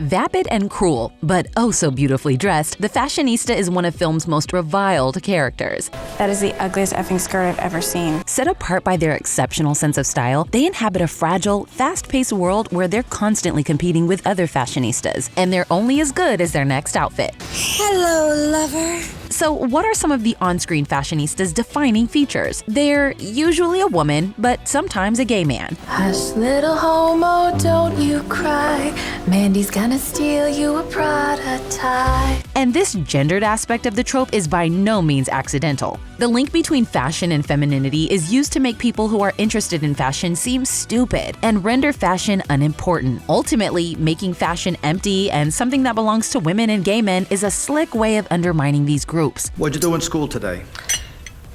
Vapid and cruel, but oh so beautifully dressed, the Fashionista is one of film's most reviled characters. That is the ugliest effing skirt I've ever seen. Set apart by their exceptional sense of style, they inhabit a fragile, fast-paced world where they're constantly competing with other fashionistas, and they're only as good as their next outfit. Hello, lover. So what are some of the on-screen Fashionistas' defining features? They're usually a woman, but sometimes a gay man. Hush, little homo, don't you cry. Mandy's gonna steal you a Prada tie. And this gendered aspect of the trope is by no means accidental. The link between fashion and femininity is used to make people who are interested in fashion seem stupid and render fashion unimportant. Ultimately, making fashion empty and something that belongs to women and gay men is a slick way of undermining these groups. What'd you do in school today?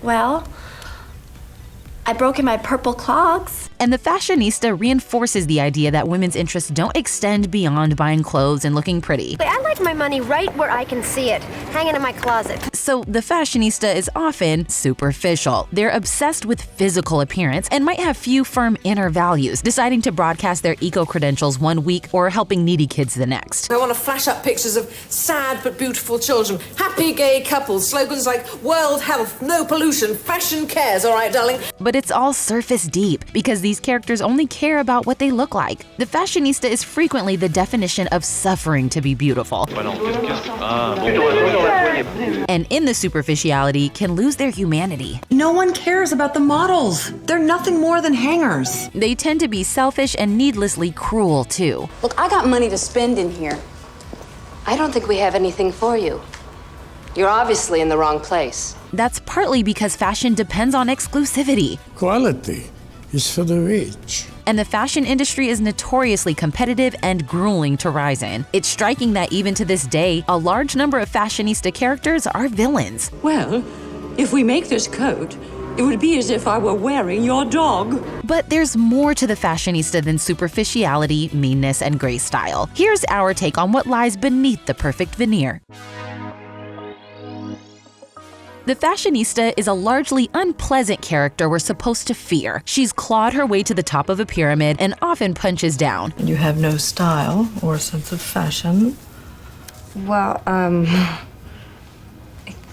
Well, I broke in my purple clogs. And the Fashionista reinforces the idea that women's interests don't extend beyond buying clothes and looking pretty. I like my money right where I can see it, hanging in my closet. So the Fashionista is often superficial. They're obsessed with physical appearance and might have few firm inner values, deciding to broadcast their eco-credentials one week or helping needy kids the next. I want to flash up pictures of sad but beautiful children, happy gay couples, slogans like world health, no pollution, fashion cares, all right, darling? But it's all surface deep because these characters only care about what they look like. The Fashionista is frequently the definition of suffering to be beautiful. And in the superficiality can lose their humanity. No one cares about the models. They're nothing more than hangers. They tend to be selfish and needlessly cruel too. Look, I got money to spend in here. I don't think we have anything for you. You're obviously in the wrong place. That's partly because fashion depends on exclusivity. Quality is for the rich. And the fashion industry is notoriously competitive and grueling to rise in. It's striking that even to this day, a large number of fashionista characters are villains. Well, if we make this coat, it would be as if I were wearing your dog. But there's more to the fashionista than superficiality, meanness, and gray style. Here's our take on what lies beneath the perfect veneer. The Fashionista is a largely unpleasant character we're supposed to fear. She's clawed her way to the top of a pyramid and often punches down. You have no style or sense of fashion? Well, I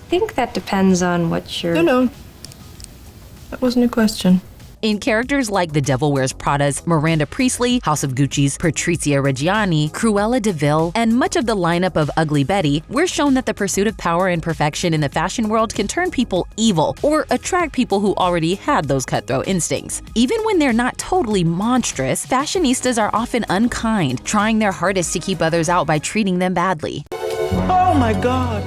think that depends on what you're... No. That wasn't a question. In characters like The Devil Wears Prada's Miranda Priestley, House of Gucci's Patrizia Reggiani, Cruella de Vil, and much of the lineup of Ugly Betty, we're shown that the pursuit of power and perfection in the fashion world can turn people evil or attract people who already had those cutthroat instincts. Even when they're not totally monstrous, fashionistas are often unkind, trying their hardest to keep others out by treating them badly. Oh my God!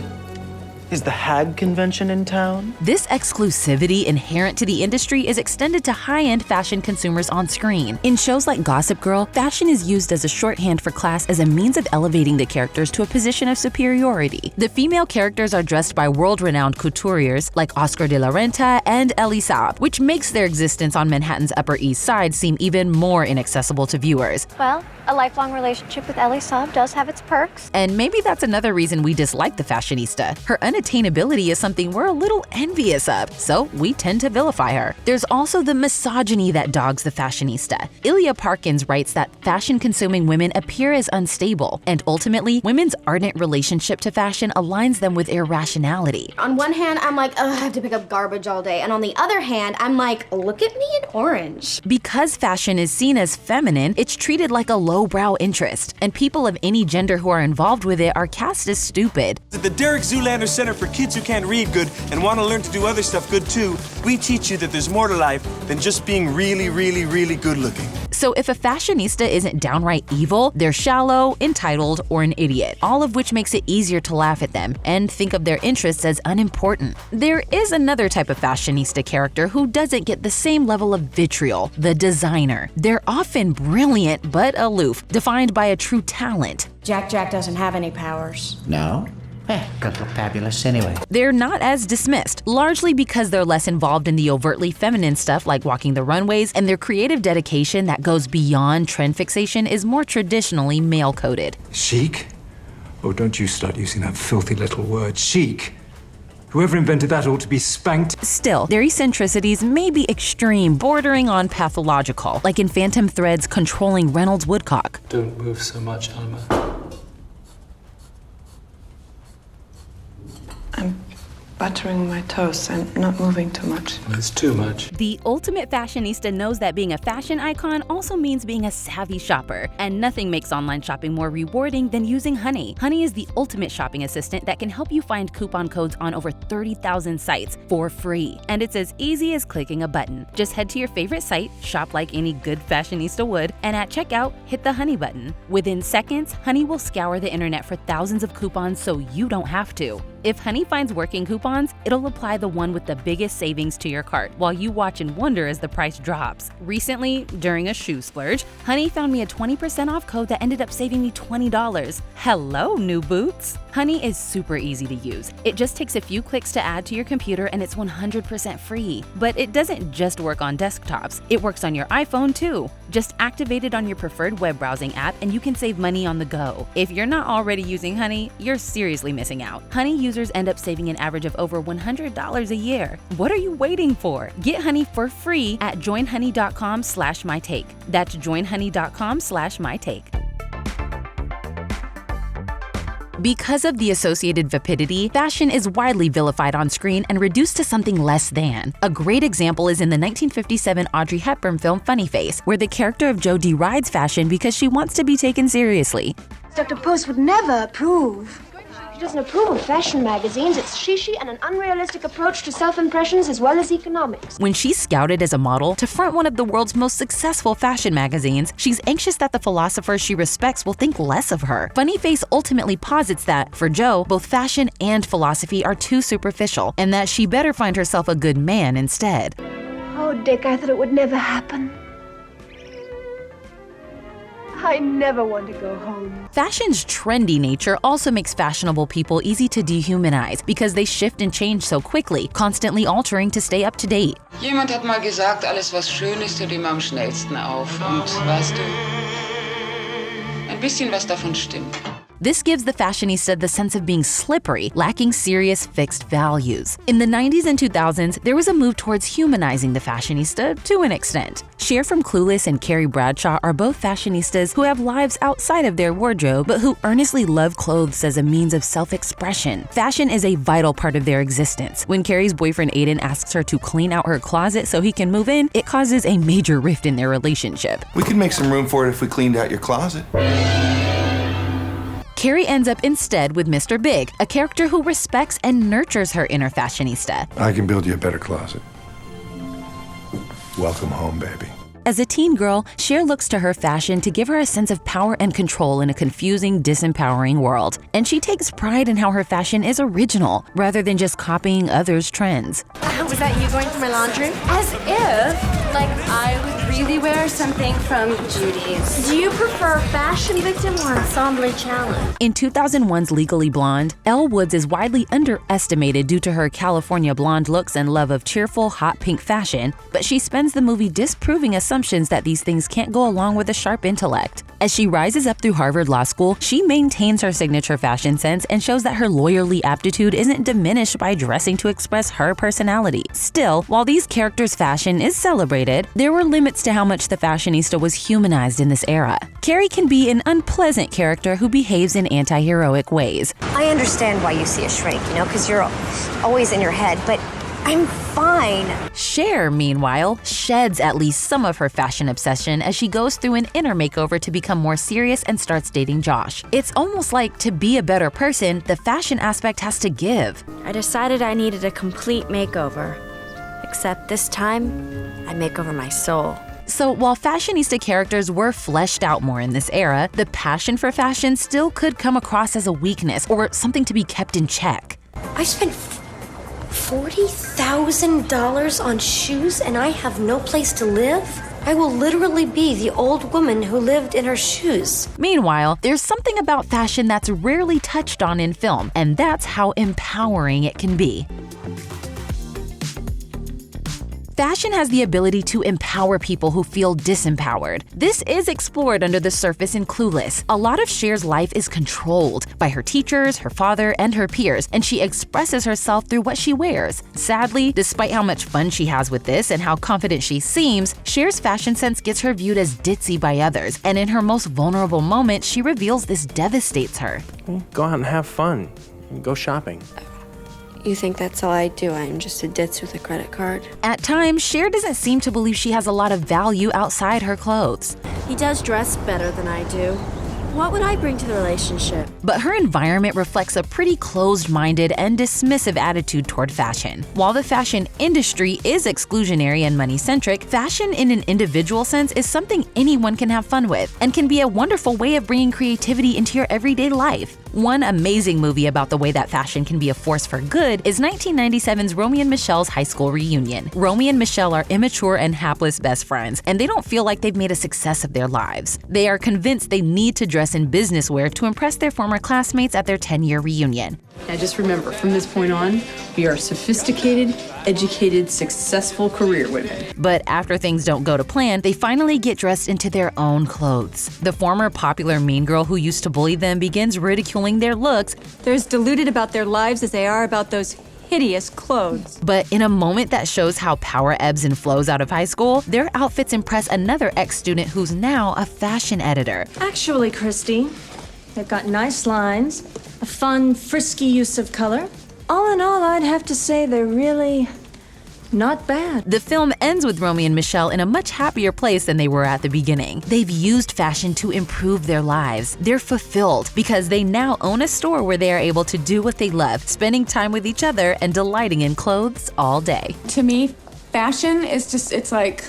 Is the Hag convention in town? This exclusivity inherent to the industry is extended to high-end fashion consumers on screen. In shows like Gossip Girl, fashion is used as a shorthand for class as a means of elevating the characters to a position of superiority. The female characters are dressed by world-renowned couturiers like Oscar de la Renta and Elie Saab, which makes their existence on Manhattan's Upper East Side seem even more inaccessible to viewers. Well, a lifelong relationship with Elie Saab does have its perks. And maybe that's another reason we dislike the Fashionista. Her unattainability is something we're a little envious of, so we tend to vilify her. There's also the misogyny that dogs the Fashionista. Ilya Parkins writes that fashion-consuming women appear as unstable, and ultimately, women's ardent relationship to fashion aligns them with irrationality. On one hand, I'm like, ugh, I have to pick up garbage all day. And on the other hand, I'm like, look at me in orange. Because fashion is seen as feminine, it's treated like a lowbrow interest, and people of any gender who are involved with it are cast as stupid. At the Derek Zoolander Center for Kids Who Can't Read Good and want to learn to do other stuff good too, we teach you that there's more to life than just being really, really, really good looking. So if a fashionista isn't downright evil, they're shallow, entitled, or an idiot, all of which makes it easier to laugh at them and think of their interests as unimportant. There is another type of fashionista character who doesn't get the same level of vitriol, the designer. They're often brilliant but aloof, defined by a true talent. Jack doesn't have any powers. No? Gonna look fabulous anyway. They're not as dismissed, largely because they're less involved in the overtly feminine stuff like walking the runways, and their creative dedication that goes beyond trend fixation is more traditionally male-coded. Chic? Oh, don't you start using that filthy little word, chic. Whoever invented that ought to be spanked. Still, their eccentricities may be extreme, bordering on pathological, like in Phantom Thread's controlling Reynolds Woodcock. Don't move so much, Alma. buttering my toast and not moving too much. That's too much. The ultimate fashionista knows that being a fashion icon also means being a savvy shopper, and nothing makes online shopping more rewarding than using Honey. Honey is the ultimate shopping assistant that can help you find coupon codes on over 30,000 sites for free. And it's as easy as clicking a button. Just head to your favorite site, shop like any good fashionista would, and at checkout, hit the Honey button. Within seconds, Honey will scour the internet for thousands of coupons so you don't have to. If Honey finds working coupons, it'll apply the one with the biggest savings to your cart while you watch and wonder as the price drops. Recently, during a shoe splurge, Honey found me a 20% off code that ended up saving me $20. Hello, new boots! Honey is super easy to use. It just takes a few clicks to add to your computer and it's 100% free. But it doesn't just work on desktops, it works on your iPhone too. Just activate it on your preferred web browsing app and you can save money on the go. If you're not already using Honey, you're seriously missing out. Honey users end up saving an average of over $100 a year. What are you waiting for? Get Honey for free at joinhoney.com/mytake. That's joinhoney.com/mytake. Because of the associated vapidity, fashion is widely vilified on screen and reduced to something less than. A great example is in the 1957 Audrey Hepburn film Funny Face, where the character of Jo derides fashion because she wants to be taken seriously. Dr. Post would never approve. She doesn't approve of fashion magazines. It's shishi and an unrealistic approach to self-impressions as well as economics. When she's scouted as a model to front one of the world's most successful fashion magazines, she's anxious that the philosophers she respects will think less of her. Funny Face ultimately posits that, for Jo, both fashion and philosophy are too superficial, and that she better find herself a good man instead. Oh, Dick, I thought it would never happen. I never want to go home. Fashion's trendy nature also makes fashionable people easy to dehumanize because they shift and change so quickly, constantly altering to stay up to date. Jemand hat mal gesagt, alles was schön ist, hört immer am schnellsten auf. Und weißt du, ein bisschen was davon stimmt. This gives the fashionista the sense of being slippery, lacking serious fixed values. In the 90s and 2000s, there was a move towards humanizing the fashionista to an extent. Cher from Clueless and Carrie Bradshaw are both fashionistas who have lives outside of their wardrobe, but who earnestly love clothes as a means of self-expression. Fashion is a vital part of their existence. When Carrie's boyfriend Aiden asks her to clean out her closet so he can move in, it causes a major rift in their relationship. We could make some room for it if we cleaned out your closet. Carrie ends up instead with Mr. Big, a character who respects and nurtures her inner fashionista. I can build you a better closet. Welcome home, baby. As a teen girl, Cher looks to her fashion to give her a sense of power and control in a confusing, disempowering world. And she takes pride in how her fashion is original, rather than just copying others' trends. Was that you going through my laundry? As if, like, I would really wear something from Judy's. Do you prefer Fashion Victim or Ensemble Challenge? In 2001's Legally Blonde, Elle Woods is widely underestimated due to her California blonde looks and love of cheerful, hot pink fashion, but she spends the movie disproving assumptions that these things can't go along with a sharp intellect. As she rises up through Harvard Law School, she maintains her signature fashion sense and shows that her lawyerly aptitude isn't diminished by dressing to express her personality. Still, while these characters' fashion is celebrated, there were limits to how much the fashionista was humanized in this era. Carrie can be an unpleasant character who behaves in anti-heroic ways. I understand why you see a shrink, because you're always in your head, but I'm fine. Cher, meanwhile, sheds at least some of her fashion obsession as she goes through an inner makeover to become more serious and starts dating Josh. It's almost like to be a better person, the fashion aspect has to give. I decided I needed a complete makeover. Except this time, I make over my soul. So while fashionista characters were fleshed out more in this era, the passion for fashion still could come across as a weakness or something to be kept in check. I spent $40,000 on shoes and I have no place to live? I will literally be the old woman who lived in her shoes. Meanwhile, there's something about fashion that's rarely touched on in film, and that's how empowering it can be. Fashion has the ability to empower people who feel disempowered. This is explored under the surface in Clueless. A lot of Cher's life is controlled by her teachers, her father, and her peers, and she expresses herself through what she wears. Sadly, despite how much fun she has with this and how confident she seems, Cher's fashion sense gets her viewed as ditzy by others, and in her most vulnerable moment, she reveals this devastates her. Go out and have fun. Go shopping. You think that's all I do? I'm just a ditz with a credit card? At times, Cher doesn't seem to believe she has a lot of value outside her clothes. He does dress better than I do. What would I bring to the relationship? But her environment reflects a pretty closed-minded and dismissive attitude toward fashion. While the fashion industry is exclusionary and money-centric, fashion in an individual sense is something anyone can have fun with and can be a wonderful way of bringing creativity into your everyday life. One amazing movie about the way that fashion can be a force for good is 1997's Romy and Michelle's high school reunion. Romy and Michelle are immature and hapless best friends, and they don't feel like they've made a success of their lives. They are convinced they need to dress in business wear to impress their former classmates at their 10-year reunion. Now just remember, from this point on, we are sophisticated, educated, successful career women. But after things don't go to plan, they finally get dressed into their own clothes. The former popular mean girl who used to bully them begins ridiculing their looks. They're as deluded about their lives as they are about those hideous clothes. But in a moment that shows how power ebbs and flows out of high school, their outfits impress another ex-student who's now a fashion editor. Actually, Christy, they've got nice lines, a fun, frisky use of color. All in all, I'd have to say they're really not bad. The film ends with Romy and Michelle in a much happier place than they were at the beginning. They've used fashion to improve their lives. They're fulfilled because they now own a store where they are able to do what they love, spending time with each other and delighting in clothes all day. To me, fashion is just, it's like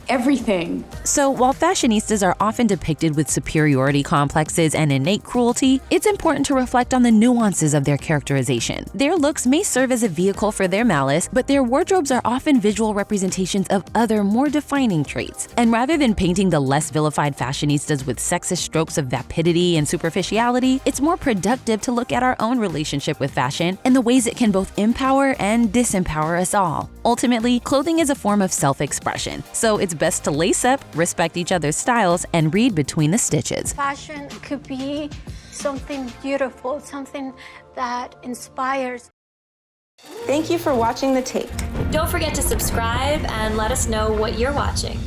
everything. So while fashionistas are often depicted with superiority complexes and innate cruelty, it's important to reflect on the nuances of their characterization. Their looks may serve as a vehicle for their malice, but their wardrobes are often visual representations of other, more defining traits. And rather than painting the less vilified fashionistas with sexist strokes of vapidity and superficiality, it's more productive to look at our own relationship with fashion and the ways it can both empower and disempower us all. Ultimately, clothing is a form of self-expression, so it's best to lace up, respect each other's styles, and read between the stitches. Fashion could be something beautiful, something that inspires. Thank you for watching The Take. Don't forget to subscribe and let us know what you're watching.